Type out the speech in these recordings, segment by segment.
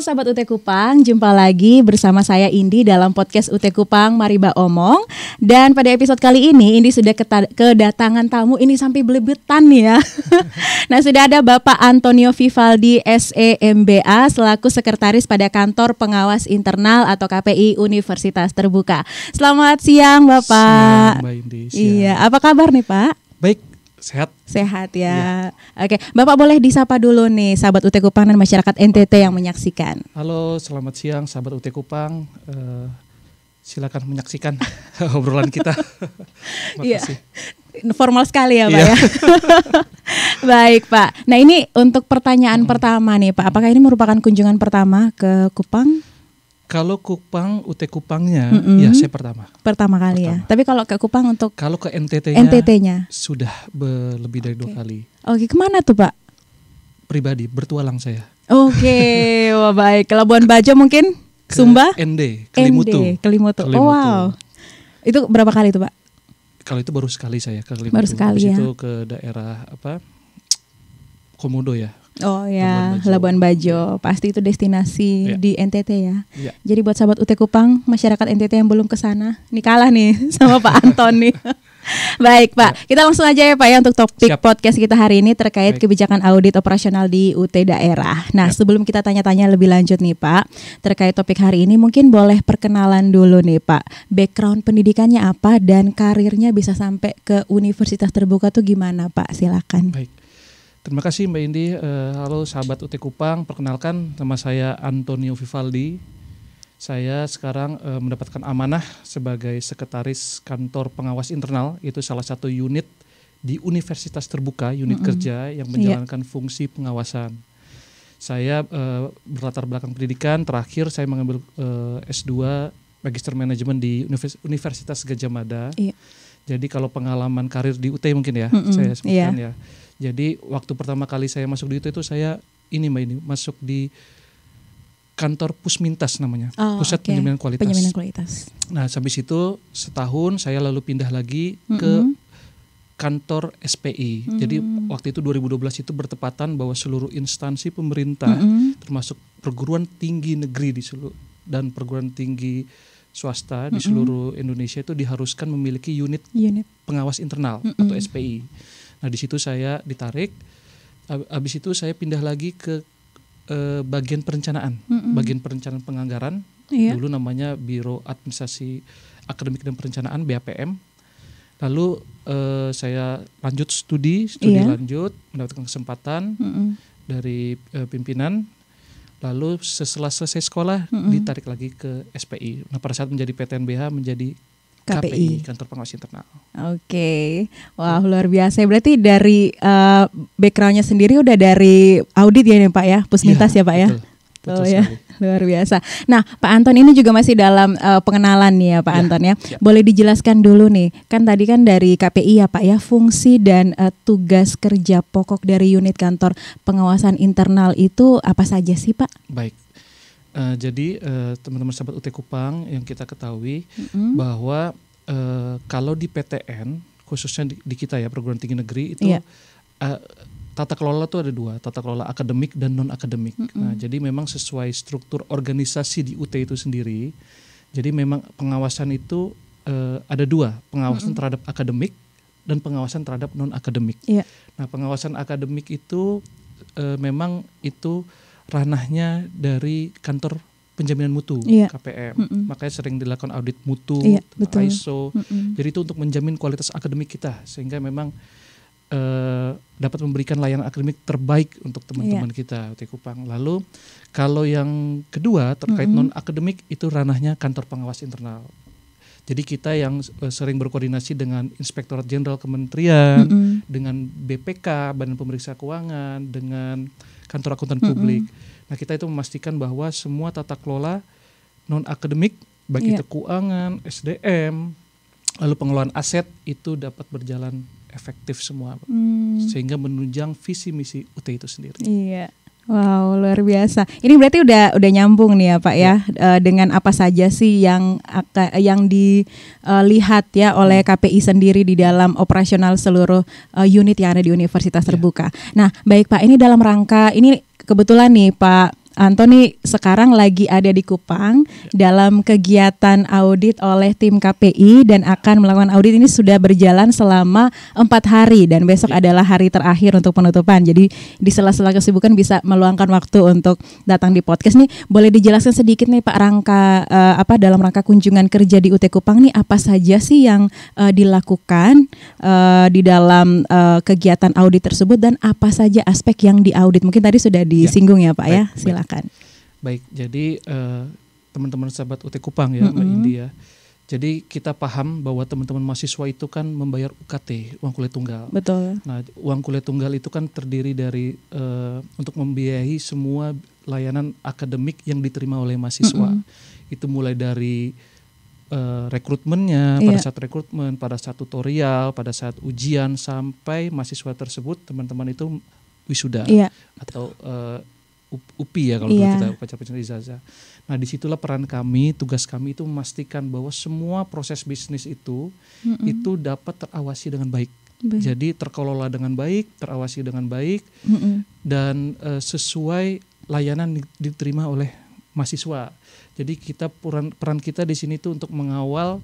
sahabat UT Kupang, jumpa lagi bersama saya Indi dalam podcast UT Kupang Mari Ba Omong. Dan pada episode kali ini Indi sudah kedatangan tamu ini sampai belebetan ya. Nah, sudah ada Bapak Antonio Vivaldi SEMBA selaku sekretaris pada Kantor Pengawas Internal atau KPI Universitas Terbuka. Selamat siang Bapak. Siang Mbak Indi. Iya, apa kabar nih Pak? Baik, sehat. Sehat ya. Oke, Bapak boleh disapa dulu nih sahabat UT Kupang dan masyarakat NTT yang menyaksikan. Halo, selamat siang sahabat UT Kupang. Silakan menyaksikan obrolan kita. Iya. Makasih. Formal sekali ya Pak ya. Baik Pak. Nah ini untuk pertanyaan pertama nih Pak. Apakah ini merupakan kunjungan pertama ke Kupang? Kalau Kupang, UT Kupangnya, ya saya pertama. Pertama kali ya. Tapi kalau ke Kupang untuk Kalau ke NTT-nya sudah lebih dari 2 kali. Oke, kemana tuh Pak? Pribadi, bertualang saya. Oke, wah baik. Ke Labuan Bajo mungkin? Ke Sumba? ND, Kelimutu. Kelimutu. Oh, wow. Itu berapa kali tuh Pak? Kalau itu baru sekali saya ke Kelimutu. Baru sekali ya. Itu ke daerah Komodo ya. Oh ya, Labuan Bajo. Pasti itu destinasi di NTT ya. Ya. Jadi buat sahabat UT Kupang, masyarakat NTT yang belum ke sana, nih kalah nih sama Pak Anton nih. Baik Pak, kita langsung aja ya Pak ya untuk topik podcast kita hari ini terkait kebijakan audit operasional di UT daerah. Nah sebelum kita tanya-tanya lebih lanjut nih Pak, terkait topik hari ini mungkin boleh perkenalan dulu nih Pak. Background pendidikannya apa dan karirnya bisa sampai ke Universitas Terbuka tuh gimana Pak? Silakan. Baik. Terima kasih Mbak Indi. Halo sahabat UT Kupang, perkenalkan nama saya Antonio Vivaldi. Saya sekarang mendapatkan amanah sebagai sekretaris Kantor Pengawas Internal, itu salah satu unit di Universitas Terbuka, unit kerja yang menjalankan fungsi pengawasan. Saya berlatar belakang pendidikan, terakhir saya mengambil S2 Magister Manajemen di Universitas Gadjah Mada. Jadi kalau pengalaman karir di UT mungkin ya, saya sebutkan ya. Jadi waktu pertama kali saya masuk di UT itu saya masuk di kantor Pusmintas namanya, Pusat Penjaminan Kualitas. Penjaminan Kualitas. Nah, habis itu setahun saya lalu pindah lagi ke kantor SPI. Jadi waktu itu 2012 itu bertepatan bahwa seluruh instansi pemerintah termasuk perguruan tinggi negeri di seluruh dan perguruan tinggi swasta di seluruh Indonesia itu diharuskan memiliki unit pengawas internal atau SPI. Nah di situ saya ditarik, habis itu saya pindah lagi ke bagian perencanaan, bagian perencanaan penganggaran, dulu namanya Biro Administrasi Akademik dan Perencanaan BAPM. Lalu saya lanjut studi lanjut, mendapatkan kesempatan dari pimpinan. Lalu setelah selesai sekolah ditarik lagi ke SPI. Nah pada saat menjadi PTNBH menjadi KPI, Kantor Pengawas Internal. Oke, wah luar biasa. Berarti dari backgroundnya sendiri udah dari audit ya nih Pak ya, Pusmintas ya Pak ya. Betul ya, luar biasa. Nah Pak Anton ini juga masih dalam pengenalan nih ya Pak Anton ya. Boleh dijelaskan dulu nih, kan tadi kan dari KPI ya Pak ya, fungsi dan tugas kerja pokok dari unit Kantor Pengawasan Internal itu apa saja sih Pak? Baik. Jadi teman-teman sahabat UT Kupang yang kita ketahui bahwa kalau di PTN khususnya di kita ya perguruan tinggi negeri itu tata kelola itu ada 2, tata kelola akademik dan non akademik. Nah jadi memang sesuai struktur organisasi di UT itu sendiri. Jadi memang pengawasan itu ada 2, pengawasan terhadap akademik dan pengawasan terhadap non akademik. Nah pengawasan akademik itu memang itu ranahnya dari Kantor Penjaminan Mutu KPM. Makanya sering dilakukan audit mutu, ISO. Jadi itu untuk menjamin kualitas akademik kita sehingga memang dapat memberikan layanan akademik terbaik untuk teman-teman kita UT Kupang. Lalu kalau yang kedua terkait non akademik itu ranahnya Kantor Pengawas Internal. Jadi kita yang sering berkoordinasi dengan Inspektorat Jenderal Kementerian, dengan BPK, Badan Pemeriksa Keuangan, dengan Kantor Akuntan Publik. Nah kita itu memastikan bahwa semua tata kelola non-akademik, baik itu keuangan, SDM, lalu pengelolaan aset itu dapat berjalan efektif semua. Sehingga menunjang visi misi UT itu sendiri. Wow, luar biasa. Ini berarti udah nyambung nih ya Pak ya, dengan apa saja sih yang dilihat ya oleh KPI sendiri di dalam operasional seluruh unit yang ada di Universitas Terbuka. Nah, baik Pak, ini dalam rangka ini kebetulan nih Pak Antoni sekarang lagi ada di Kupang dalam kegiatan audit oleh tim KPI dan akan melakukan audit ini sudah berjalan selama 4 hari dan besok adalah hari terakhir untuk penutupan. Jadi di sela-sela kesibukan bisa meluangkan waktu untuk datang di podcast nih. Boleh dijelaskan sedikit nih Pak dalam rangka kunjungan kerja di UT Kupang nih apa saja sih yang dilakukan di dalam kegiatan audit tersebut dan apa saja aspek yang diaudit? Mungkin tadi sudah disinggung ya Pak ya. Silakan. Baik, jadi teman-teman sahabat UT Kupang ya Mbak India. Jadi kita paham bahwa teman-teman mahasiswa itu kan membayar UKT, uang kuliah tunggal. Betul. Nah, uang kuliah tunggal itu kan terdiri dari untuk membiayai semua layanan akademik yang diterima oleh mahasiswa. Itu mulai dari rekrutmennya, pada saat rekrutmen, pada saat tutorial, pada saat ujian, sampai mahasiswa tersebut teman-teman itu wisuda atau UPI ya kalau dulu kita upacara ijazah. Nah disitulah peran kami, tugas kami itu memastikan bahwa semua proses bisnis itu dapat terawasi dengan baik. Jadi terkelola dengan baik, terawasi dengan baik, dan sesuai layanan diterima oleh mahasiswa. Jadi kita peran kita di sini itu untuk mengawal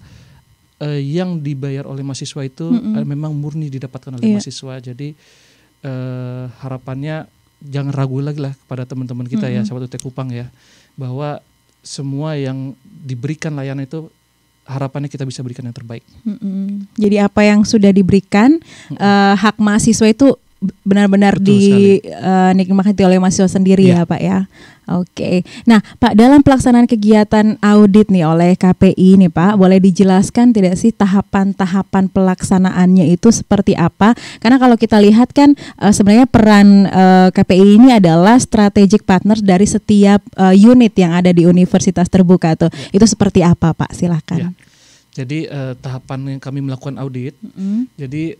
yang dibayar oleh mahasiswa itu memang murni didapatkan oleh mahasiswa. Jadi harapannya jangan ragu lagi lah kepada teman-teman kita ya, sahabat UT Kupang ya, bahwa semua yang diberikan layanan itu harapannya kita bisa berikan yang terbaik. Jadi apa yang sudah diberikan hak mahasiswa itu benar-benar dinikmati oleh mahasiswa sendiri ya Pak ya. Oke. Nah Pak, dalam pelaksanaan kegiatan audit nih oleh KPI nih Pak, boleh dijelaskan tidak sih tahapan-tahapan pelaksanaannya itu seperti apa? Karena kalau kita lihat kan sebenarnya peran KPI ini adalah strategic partner dari setiap unit yang ada di universitas terbuka tuh. Itu seperti apa Pak? Silakan. Jadi tahapan yang kami melakukan audit, jadi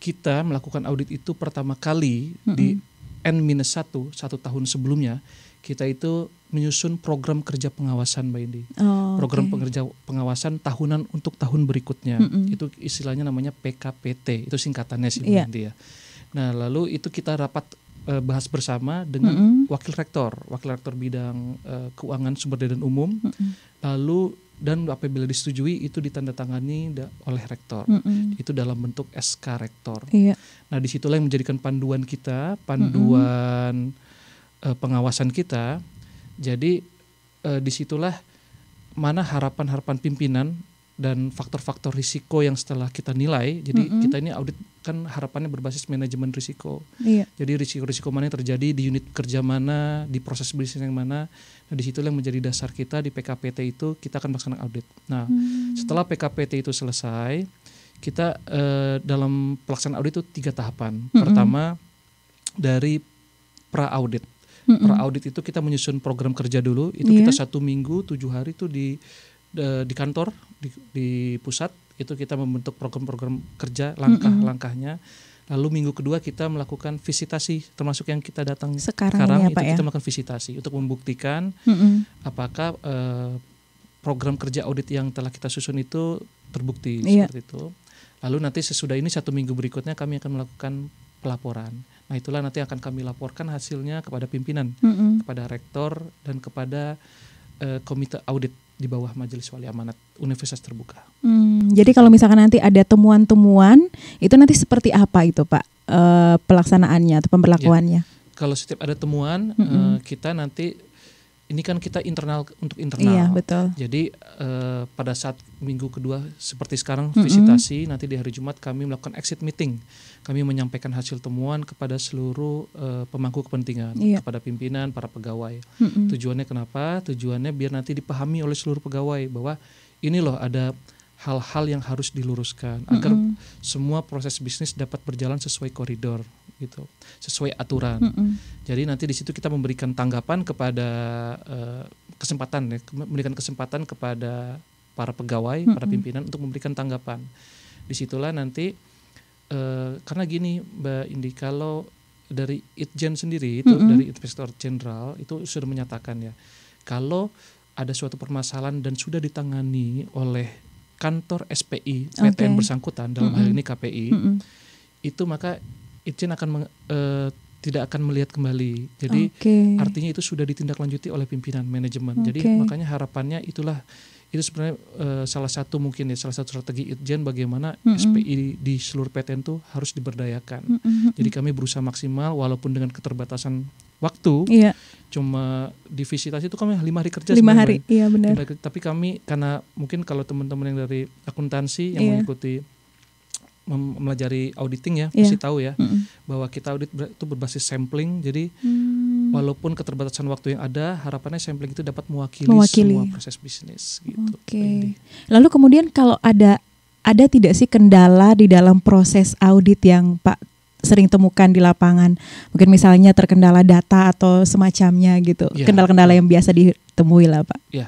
kita melakukan audit itu pertama kali di N-1, 1 tahun sebelumnya, kita itu menyusun program kerja pengawasan Mbak Indi. Program kerja pengawasan tahunan untuk tahun berikutnya. Itu istilahnya namanya PKPT, itu singkatannya sih Mbak Indi ya. Nah lalu itu kita rapat bahas bersama dengan wakil rektor bidang keuangan sumber daya dan umum. Lalu dan apabila disetujui itu ditandatangani oleh rektor. Itu dalam bentuk SK rektor. Nah disitulah yang menjadikan panduan kita, panduan pengawasan kita. Jadi disitulah mana harapan-harapan pimpinan dan faktor-faktor risiko yang setelah kita nilai. Jadi kita ini audit kan harapannya berbasis manajemen risiko. Jadi risiko-risiko mana yang terjadi di unit kerja mana, di proses bisnis yang mana. Nah disitulah yang menjadi dasar kita di PKPT itu kita akan melaksanakan audit. Nah setelah PKPT itu selesai, kita dalam pelaksanaan audit itu 3 tahapan. Pertama dari pra-audit. Pra-audit itu kita menyusun program kerja dulu. Itu kita 1 minggu 7 hari itu di kantor di pusat itu kita membentuk program-program kerja langkah-langkahnya. Lalu minggu kedua kita melakukan visitasi, termasuk yang kita datang sekarang itu kita melakukan visitasi untuk membuktikan apakah program kerja audit yang telah kita susun itu terbukti seperti itu. Lalu nanti sesudah ini 1 minggu berikutnya kami akan melakukan pelaporan. Nah itulah nanti akan kami laporkan hasilnya kepada pimpinan, kepada rektor dan kepada komite audit di bawah Majelis Wali Amanat Universitas Terbuka. Jadi kalau misalkan nanti ada temuan-temuan, itu nanti seperti apa itu Pak pelaksanaannya atau pemberlakuannya? Kalau setiap ada temuan, kita nanti ini kan kita internal untuk internal. Iya, betul. Jadi pada saat minggu kedua seperti sekarang visitasi, nanti di hari Jumat kami melakukan exit meeting. Kami menyampaikan hasil temuan kepada seluruh pemangku kepentingan, kepada pimpinan, para pegawai. Tujuannya kenapa? Tujuannya biar nanti dipahami oleh seluruh pegawai bahwa ini loh ada hal-hal yang harus diluruskan agar semua proses bisnis dapat berjalan sesuai koridor gitu, sesuai aturan. Jadi nanti di situ kita memberikan tanggapan kepada memberikan kesempatan kepada para pegawai, para pimpinan untuk memberikan tanggapan. Disitulah nanti karena gini Mbak Indi, kalau dari Itjen sendiri itu dari Inspektor Jenderal itu sudah menyatakan ya, kalau ada suatu permasalahan dan sudah ditangani oleh kantor SPI PT yang bersangkutan dalam hal ini KPI, itu maka Itjen akan tidak akan melihat kembali. Jadi artinya itu sudah ditindaklanjuti oleh pimpinan manajemen. Jadi makanya harapannya itu sebenarnya salah satu strategi Itjen bagaimana SPI di seluruh PTN tuh harus diberdayakan. Jadi kami berusaha maksimal walaupun dengan keterbatasan waktu. Cuma di visitasi itu kami 5 hari kerja. 5 hari, iya benar. Tapi kami karena mungkin kalau teman-teman yang dari akuntansi yang mengikuti melajari auditing ya pasti tahu ya bahwa kita audit itu berbasis sampling. Jadi walaupun keterbatasan waktu yang ada, harapannya sampling itu dapat mewakili semua proses bisnis gitu. Lalu kemudian kalau ada tidak sih kendala di dalam proses audit yang Pak sering temukan di lapangan? Mungkin misalnya terkendala data atau semacamnya gitu. Kendala-kendala yang biasa ditemui lah Pak. Ya.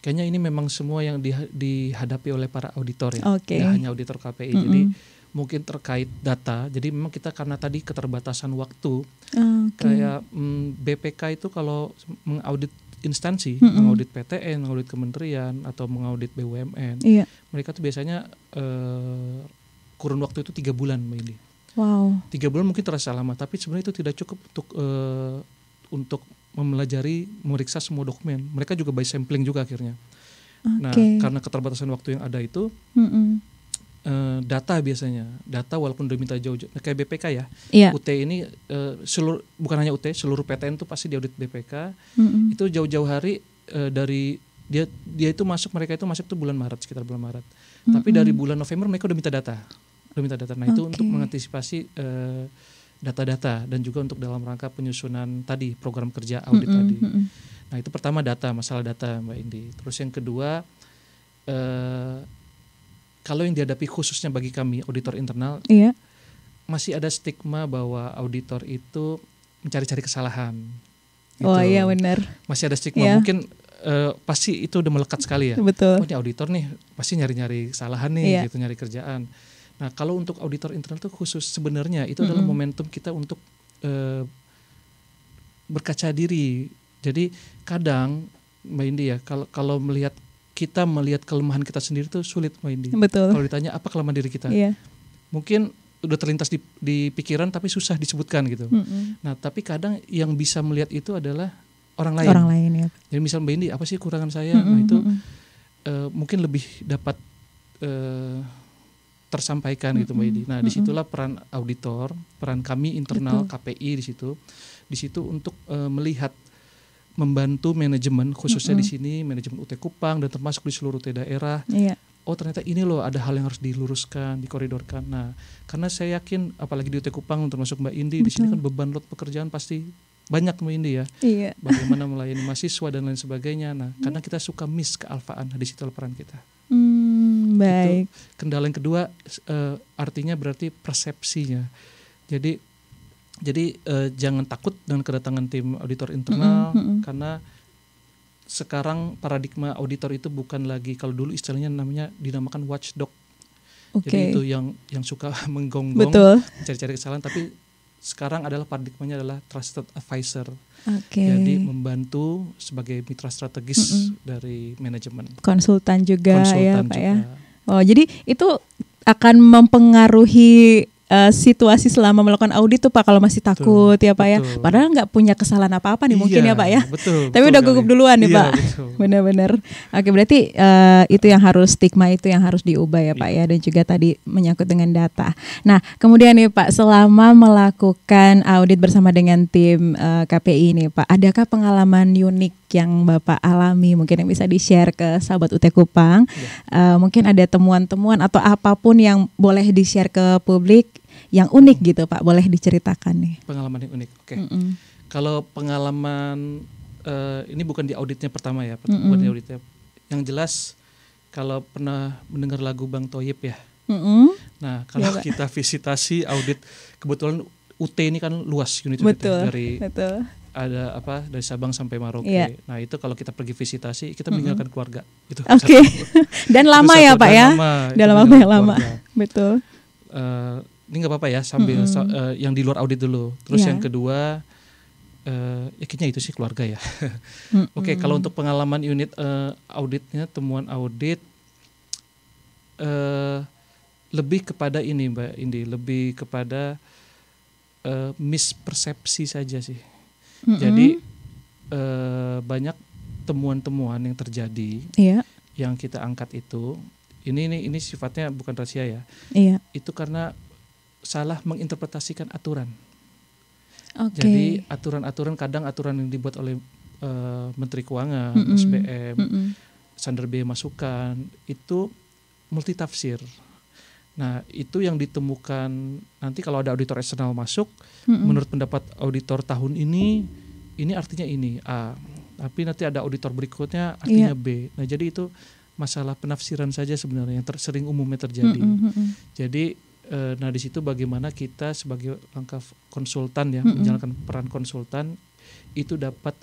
Kayaknya ini memang semua yang dihadapi oleh para auditor ya, tidak hanya auditor KPI. Jadi mungkin terkait data. Jadi memang kita karena tadi keterbatasan waktu, kayak BPK itu kalau mengaudit instansi, mengaudit PTN, mengaudit kementerian atau mengaudit BUMN, mereka tuh biasanya kurun waktu itu 3 bulan, Mbak Indi. Wow. 3 bulan mungkin terasa lama, tapi sebenarnya itu tidak cukup untuk memelajari, memeriksa semua dokumen. Mereka juga by sampling juga akhirnya. Nah, karena keterbatasan waktu yang ada itu, data biasanya, walaupun udah minta jauh-jauh, kayak BPK ya, UT ini bukan hanya UT, seluruh PTN itu pasti diaudit BPK. Itu jauh-jauh hari dari dia itu mereka itu masuk tuh bulan Maret, sekitar bulan Maret. Tapi dari bulan November mereka udah minta data. Nah itu untuk mengantisipasi data-data dan juga untuk dalam rangka penyusunan tadi program kerja audit tadi. Nah itu pertama masalah data Mbak Indi. Terus yang kedua, kalau yang dihadapi khususnya bagi kami auditor internal, masih ada stigma bahwa auditor itu mencari-cari kesalahan. Gitu. Oh iya benar. Masih ada stigma. Mungkin pasti itu udah melekat sekali ya. Betul. Oh ini auditor nih pasti nyari-nyari kesalahan nih, gitu, nyari kerjaan. Nah kalau untuk auditor internal itu khusus sebenarnya itu adalah momentum kita untuk berkaca diri. Jadi kadang Mbak Indi ya, kalau melihat kelemahan kita sendiri itu sulit Mbak Indi. Betul. Kalau ditanya apa kelemahan diri kita, mungkin udah terlintas di pikiran tapi susah disebutkan gitu. Nah tapi kadang yang bisa melihat itu adalah orang lain. Jadi misal Mbak Indi, apa sih kekurangan saya? Nah itu mungkin lebih dapat tersampaikan gitu Mbak Indi. Nah disitulah peran auditor, peran kami internal KPI di situ untuk melihat, membantu manajemen khususnya di sini manajemen UT Kupang dan termasuk di seluruh UT daerah. Oh ternyata ini loh ada hal yang harus diluruskan, dikoridorkan. Nah karena saya yakin apalagi di UT Kupang termasuk Mbak Indi di sini kan beban load pekerjaan pasti banyak Mbak Indi ya. Bagaimana melayani mahasiswa dan lain sebagainya. Nah karena kita suka miss kealfaan, di situ peran kita. Baik. Itu kendala yang kedua artinya berarti persepsinya. Jadi jangan takut dengan kedatangan tim auditor internal karena sekarang paradigma auditor itu bukan lagi, kalau dulu istilahnya dinamakan watchdog. Jadi itu yang suka menggonggong, cari-cari kesalahan, tapi sekarang adalah paradigmanya adalah trusted advisor. Jadi membantu sebagai mitra strategis dari manajemen. Konsultan juga ya Pak ya. Oh jadi itu akan mempengaruhi situasi selama melakukan audit tuh Pak, kalau masih takut ya Pak ya. Padahal nggak punya kesalahan apa-apa nih mungkin ya Pak ya. Tapi udah gugup duluan nih Pak. Benar-benar. Oke berarti itu yang harus, stigma itu yang harus diubah ya Pak ya. Dan juga tadi menyangkut dengan data. Nah kemudian nih Pak, selama melakukan audit bersama dengan tim KPI nih Pak, adakah pengalaman unik yang Bapak alami mungkin yang bisa di-share ke sahabat UT Kupang? Mungkin ada temuan-temuan atau apapun yang boleh di-share ke publik yang unik gitu Pak, boleh diceritakan nih. Pengalaman yang unik, oke. Kalau pengalaman ini bukan di auditnya pertama ya, bukan di auditnya. Yang jelas kalau pernah mendengar lagu Bang Thoyib ya. Nah kalau kita visitasi audit, kebetulan UT ini kan luas unit dari ada dari Sabang sampai Merauke. Nah itu kalau kita pergi visitasi kita meninggalkan keluarga. Itu dan lama ya Pak ya. Dalam waktu yang lama. Betul. Ini nggak apa-apa ya sambil yang di luar audit dulu. Terus yang kedua ya kayaknya itu sih keluarga ya. Oke, kalau untuk pengalaman unit auditnya, temuan audit lebih kepada ini Mbak Indi, lebih kepada mispersepsi saja sih. Jadi banyak temuan-temuan yang terjadi yang kita angkat itu. Ini sifatnya bukan rahasia ya. Itu karena salah menginterpretasikan aturan. Jadi aturan-aturan, kadang aturan yang dibuat oleh Menteri Keuangan, SBM, Sander Biaya Masukan itu multitafsir. Nah, itu yang ditemukan nanti kalau ada auditor eksternal masuk, menurut pendapat auditor tahun ini artinya ini A, tapi nanti ada auditor berikutnya artinya B. Nah, jadi itu masalah penafsiran saja sebenarnya yang sering umumnya terjadi. Jadi nah di situ bagaimana kita sebagai langkah konsultan ya, menjalankan peran konsultan itu dapat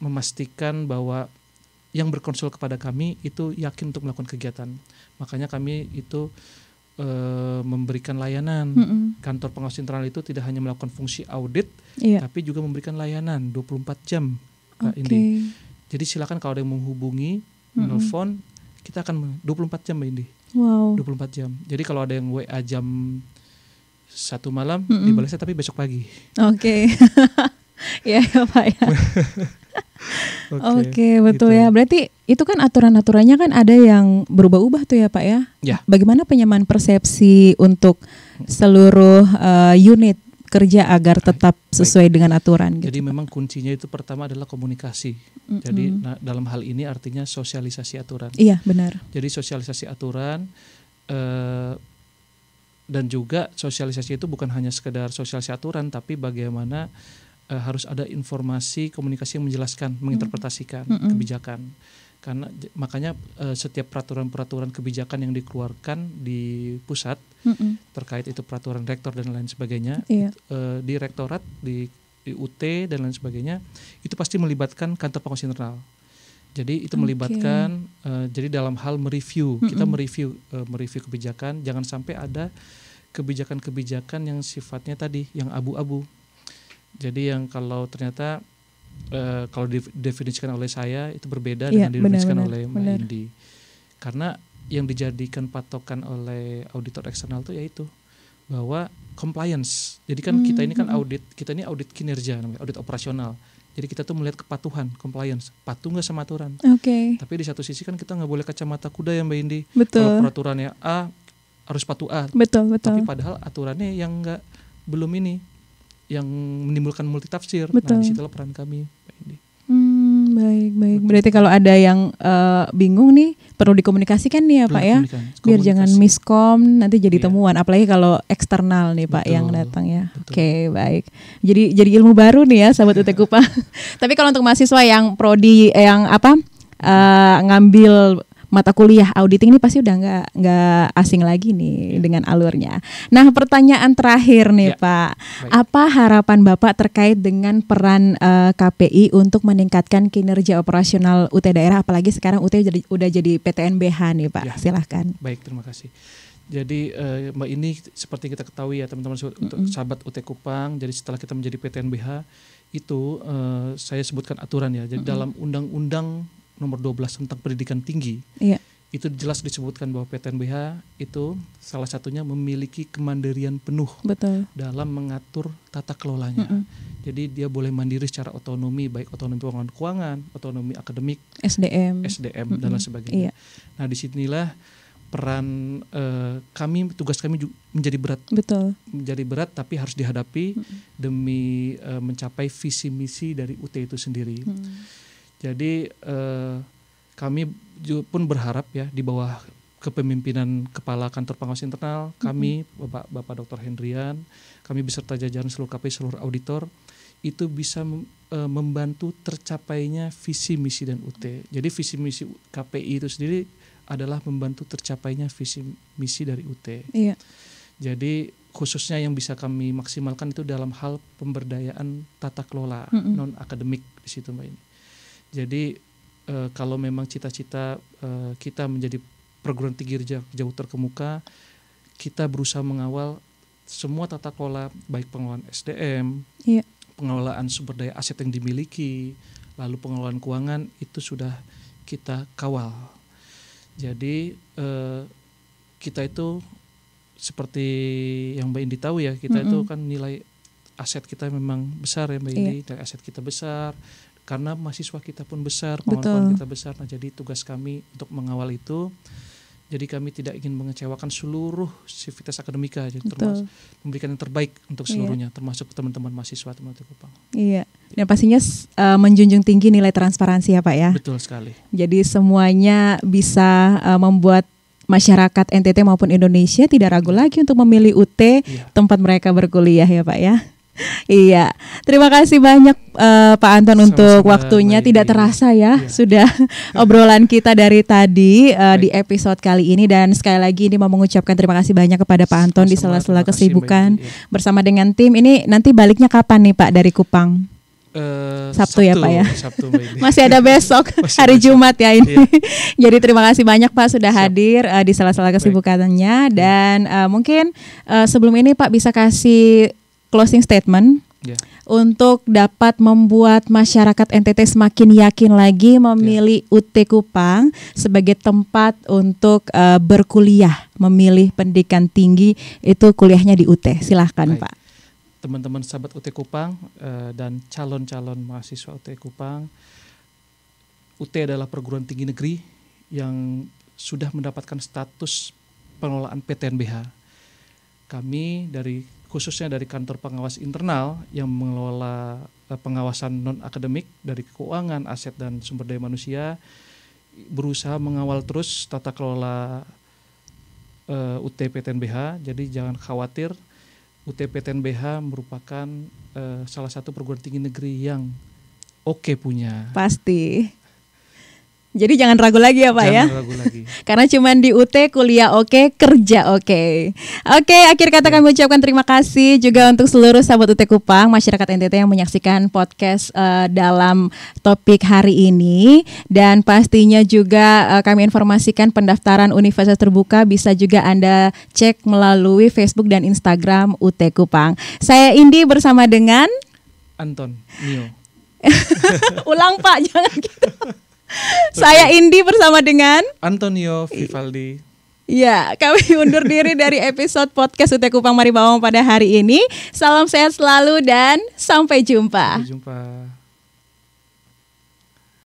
memastikan bahwa yang berkonsul kepada kami itu yakin untuk melakukan kegiatan. Makanya kami itu memberikan layanan. Kantor pengawas internal itu tidak hanya melakukan fungsi audit, tapi juga memberikan layanan 24 jam. Indi. Jadi silakan kalau ada yang menghubungi, menelpon, kita akan 24 jam Mbak Indi. Wow. 24 jam. Jadi kalau ada yang WA jam 1 malam dibalasnya tapi besok pagi. Ya Pak ya. Oke, betul gitu. Ya. Berarti itu kan aturan-aturannya kan ada yang berubah-ubah tuh ya Pak ya. Bagaimana penyamaan persepsi untuk seluruh unit kerja agar tetap sesuai dengan aturan gitu. Jadi memang kuncinya itu pertama adalah komunikasi. Jadi dalam hal ini artinya sosialisasi aturan. Iya, benar. Jadi sosialisasi aturan dan juga sosialisasi itu bukan hanya sekedar sosialisasi aturan, tapi bagaimana harus ada informasi komunikasi yang menjelaskan, menginterpretasikan kebijakan. Karena makanya setiap peraturan-peraturan kebijakan yang dikeluarkan di pusat terkait itu peraturan rektor dan lain sebagainya, di rektorat, di UT dan lain sebagainya, itu pasti melibatkan kantor pengawas internal. Jadi itu melibatkan jadi dalam hal mereview, kita mereview kebijakan, jangan sampai ada kebijakan-kebijakan yang sifatnya tadi yang abu-abu. Jadi yang kalau ternyata kalau didefinisikan oleh saya itu berbeda dengan didefinisikan oleh Mbak Indi. Karena yang dijadikan patokan oleh auditor eksternal itu yaitu bahwa compliance. Jadi kan kita ini kan kita ini audit kinerja namanya, audit operasional. Jadi kita tuh melihat kepatuhan, compliance, patuh nggak sama aturan. Tapi di satu sisi kan kita nggak boleh kacamata kuda ya Mbak Indi. Kalau peraturannya A harus patuh A. Betul. Tapi padahal aturannya yang belum ini, yang menimbulkan multitafsir. Nah di situlah peran kami Mbak Indi. Baik. Berarti kalau ada yang bingung nih perlu dikomunikasikan nih ya Pak ya, biar jangan miskom nanti jadi temuan, apalagi kalau eksternal nih Pak yang datang ya. Oke, baik. Jadi ilmu baru nih ya sahabat UT Kupang. Tapi kalau untuk mahasiswa yang prodi yang ngambil mata kuliah auditing ini pasti udah nggak asing lagi nih dengan alurnya. Nah, pertanyaan terakhir nih Pak, apa harapan Bapak terkait dengan peran KPI untuk meningkatkan kinerja operasional UT daerah, apalagi sekarang UT udah jadi PTNBH nih Pak. Silahkan. Baik, terima kasih. Jadi Mbak ini seperti kita ketahui ya teman-teman sahabat UT Kupang, jadi setelah kita menjadi PTNBH itu saya sebutkan aturan ya. Jadi dalam Undang-Undang Nomor 12 tentang pendidikan tinggi, itu jelas disebutkan bahwa PTNBH itu salah satunya memiliki kemandirian penuh dalam mengatur tata kelolanya. Jadi dia boleh mandiri secara otonomi, baik otonomi pengelolaan keuangan, otonomi akademik, SDM dan lain sebagainya. Nah disinilah peran tugas kami menjadi berat. Menjadi berat tapi harus dihadapi demi mencapai visi misi dari UT itu sendiri. Jadi kami pun berharap ya di bawah kepemimpinan Kepala Kantor Pengawas Internal kami, Bapak Dr. Hendrian, kami beserta jajaran seluruh KPI, seluruh auditor itu bisa membantu tercapainya visi misi dan UT. Jadi visi misi KPI itu sendiri adalah membantu tercapainya visi misi dari UT. Jadi khususnya yang bisa kami maksimalkan itu dalam hal pemberdayaan tata kelola non akademik di situ Mbak ini. Jadi kalau memang cita-cita kita menjadi perguruan tinggi jauh terkemuka, kita berusaha mengawal semua tata kelola, baik pengelolaan SDM, pengelolaan sumber daya aset yang dimiliki, lalu pengelolaan keuangan itu sudah kita kawal. Jadi kita itu seperti yang Mbak Indi tahu ya, kita itu kan nilai aset kita memang besar ya Mbak Indi, dan aset kita besar karena mahasiswa kita pun besar, pengalaman kita besar. Nah, jadi tugas kami untuk mengawal itu. Jadi kami tidak ingin mengecewakan seluruh sivitas akademika, jadi termasuk memberikan yang terbaik untuk seluruhnya, termasuk teman-teman mahasiswa teman Kupang. Iya, dan pastinya menjunjung tinggi nilai transparansi ya Pak ya. Betul sekali. Jadi semuanya bisa membuat masyarakat NTT maupun Indonesia tidak ragu lagi untuk memilih UT tempat mereka berkuliah ya Pak ya. Iya, terima kasih banyak Pak Anton untuk waktunya. Tidak terasa ya, sudah obrolan kita dari tadi di episode kali ini. Dan sekali lagi ini mau mengucapkan terima kasih banyak kepada Pak Anton di sela-sela kesibukan bersama dengan tim. Ini nanti baliknya kapan nih Pak dari Kupang? Sabtu ya Pak ya. Sabtu, masih ada besok hari Jumat ya ini. Jadi terima kasih banyak Pak sudah hadir di sela-sela kesibukannya. Dan mungkin sebelum ini Pak bisa kasih closing statement untuk dapat membuat masyarakat NTT semakin yakin lagi memilih UT Kupang sebagai tempat untuk berkuliah, memilih pendidikan tinggi itu kuliahnya di UT. Silahkan Pak. Teman-teman sahabat UT Kupang dan calon-calon mahasiswa UT Kupang, UT adalah perguruan tinggi negeri yang sudah mendapatkan status pengelolaan PTNBH. Kami khususnya dari kantor pengawas internal yang mengelola pengawasan non-akademik dari keuangan, aset, dan sumber daya manusia, berusaha mengawal terus tata kelola UT PTNBH. Jadi jangan khawatir, UT PTNBH merupakan salah satu perguruan tinggi negeri yang oke punya. Pasti. Jadi jangan ragu lagi ya Pak ya. Jangan ragu lagi. Karena cuma di UT kuliah oke, kerja oke. Oke, akhir kata kami ucapkan terima kasih juga untuk seluruh sahabat UT Kupang, masyarakat NTT yang menyaksikan podcast dalam topik hari ini. Dan pastinya juga kami informasikan pendaftaran Universitas Terbuka bisa juga Anda cek melalui Facebook dan Instagram UT Kupang. Saya Indi bersama dengan Anton Nio. Ulang Pak, jangan gitu. Saya Indi bersama dengan Antonio Vivaldi. Ya, kami undur diri dari episode podcast UT Kupang Maribawang pada hari ini. Salam sehat selalu dan sampai jumpa. Sampai jumpa.